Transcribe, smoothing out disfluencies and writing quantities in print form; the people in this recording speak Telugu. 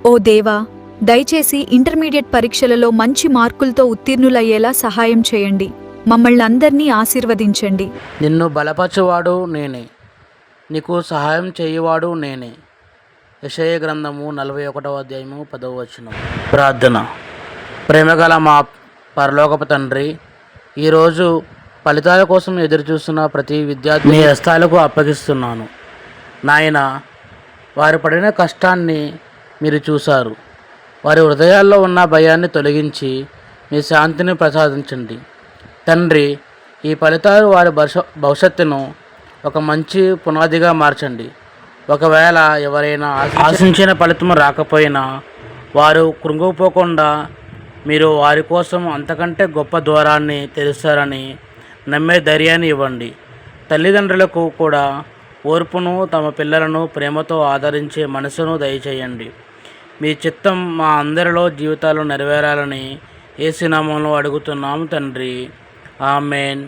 ఓ దేవా, దయచేసి ఇంటర్మీడియట్ పరీక్షలలో మంచి మార్కులతో ఉత్తీర్ణులయ్యేలా సహాయం చేయండి. మమ్మల్నందర్నీ ఆశీర్వదించండి. నిన్ను బలపరచువాడు నేనే, నీకు సహాయం చేయువాడు నేనే. యెషయా గ్రంథము 41వ అధ్యాయము 10వ వచనం. ప్రార్థన. ప్రేమగల మా పరలోకపు తండ్రి, ఈరోజు ఫలితాల కోసం ఎదురుచూస్తున్న ప్రతి విద్యార్థి నీ హస్తాలకు అప్పగిస్తున్నాను. నాయన, వారు పడిన కష్టాన్ని మీరు చూశారు. వారి హృదయాల్లో ఉన్న భయాన్ని తొలగించి మీ శాంతిని ప్రసాదించండి. తండ్రి, ఈ ఫలితాలు వారి భవిష్యత్తును ఒక మంచి పునాదిగా మార్చండి. ఒకవేళ ఎవరైనా ఆశించిన ఫలితం రాకపోయినా వారు కృంగిపోకుండా మీరు వారి కోసం అంతకంటే గొప్ప ద్వారాన్ని తెరుస్తారని నమ్మే ధైర్యాన్ని ఇవ్వండి. తల్లిదండ్రులకు కూడా ఓర్పును, తమ పిల్లలను ప్రేమతో ఆదరించే మనసును దయచేయండి. మీ చిత్తం మా అందరిలో జీవితాలు నెరవేరాలని యేసు నామములో అడుగుతున్నాము తండ్రి. ఆమేన్.